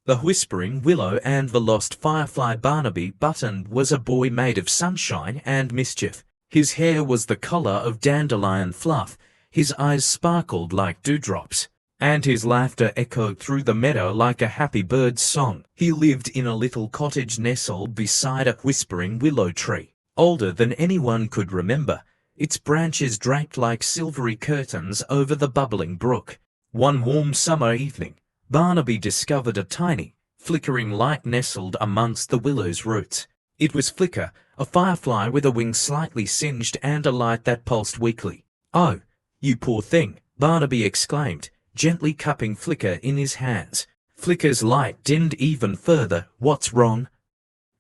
The Whispering Willow and the Lost Firefly. Barnaby Button was a boy made of sunshine and mischief. His hair was the color of dandelion fluff, his eyes sparkled like dewdrops, and his laughter echoed through the meadow like a happy bird's song. He lived in a little cottage nestled beside a whispering willow tree, older than anyone could remember, its branches draped like silvery curtains over the bubbling brook. One warm summer evening, Barnaby discovered a tiny, flickering light nestled amongst the willow's roots. It was Flicker, a firefly with a wing slightly singed and a light that pulsed weakly. "Oh, you poor thing," Barnaby exclaimed, gently cupping Flicker in his hands. Flicker's light dimmed even further. "What's wrong?"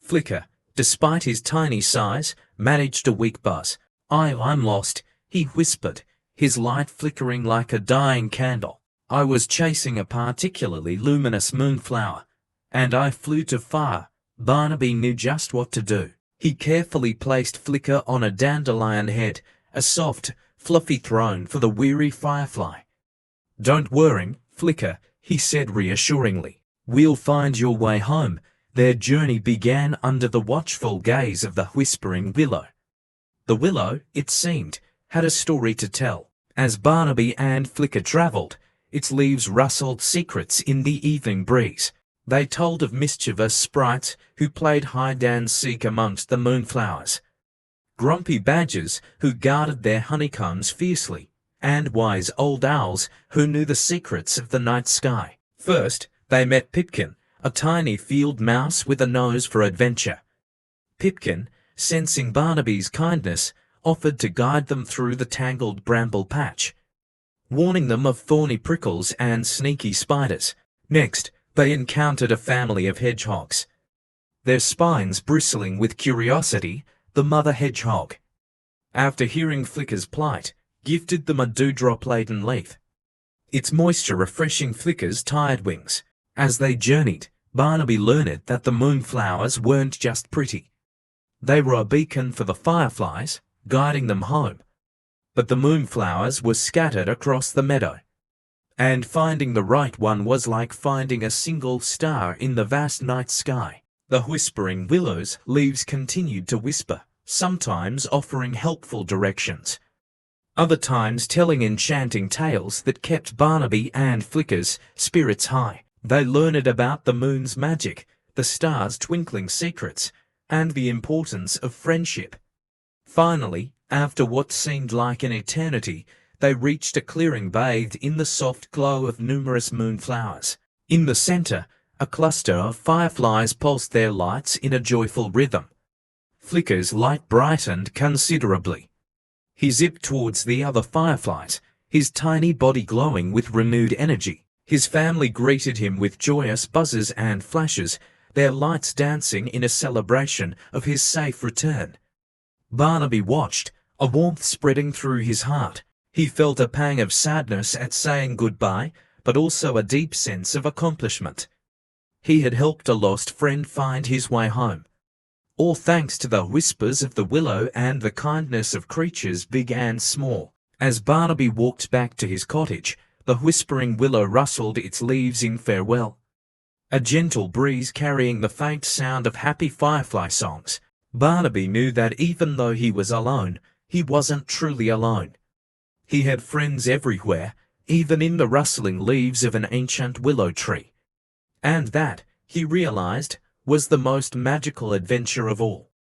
Flicker, despite his tiny size, managed a weak buzz. I'm lost," he whispered, his light flickering like a dying candle. "I was chasing a particularly luminous moonflower, and I flew too far." Barnaby knew just what to do. He carefully placed Flicker on a dandelion head, a soft, fluffy throne for the weary firefly. "Don't worry, Flicker," he said reassuringly. "We'll find your way home." Their journey began under the watchful gaze of the Whispering Willow. The willow, it seemed, had a story to tell. As Barnaby and Flicker travelled, its leaves rustled secrets in the evening breeze. They told of mischievous sprites who played hide-and-seek amongst the moonflowers, grumpy badgers who guarded their honeycombs fiercely, and wise old owls who knew the secrets of the night sky. First, they met Pipkin, a tiny field mouse with a nose for adventure. Pipkin, sensing Barnaby's kindness, offered to guide them through the tangled bramble patch, warning them of thorny prickles and sneaky spiders. Next, they encountered a family of hedgehogs, their spines bristling with curiosity. The mother hedgehog, after hearing Flicker's plight, gifted them a dewdrop-laden leaf, its moisture refreshing Flicker's tired wings. As they journeyed, Barnaby learned that the moonflowers weren't just pretty. They were a beacon for the fireflies, guiding them home. But the moonflowers were scattered across the meadow, and finding the right one was like finding a single star in the vast night sky. The Whispering Willow's leaves continued to whisper, sometimes offering helpful directions, other times telling enchanting tales that kept Barnaby and Flicker's spirits high. They learned about the moon's magic, the stars' twinkling secrets, and the importance of friendship. Finally, after what seemed like an eternity, they reached a clearing bathed in the soft glow of numerous moonflowers. In the center, a cluster of fireflies pulsed their lights in a joyful rhythm. Flicker's light brightened considerably. He zipped towards the other fireflies, his tiny body glowing with renewed energy. His family greeted him with joyous buzzes and flashes, their lights dancing in a celebration of his safe return. Barnaby watched, a warmth spreading through his heart. He felt a pang of sadness at saying goodbye, but also a deep sense of accomplishment. He had helped a lost friend find his way home, all thanks to the whispers of the willow and the kindness of creatures big and small. As Barnaby walked back to his cottage, the Whispering Willow rustled its leaves in farewell, a gentle breeze carrying the faint sound of happy firefly songs. Barnaby knew that even though he was alone, he wasn't truly alone. He had friends everywhere, even in the rustling leaves of an ancient willow tree. And that, he realized, was the most magical adventure of all.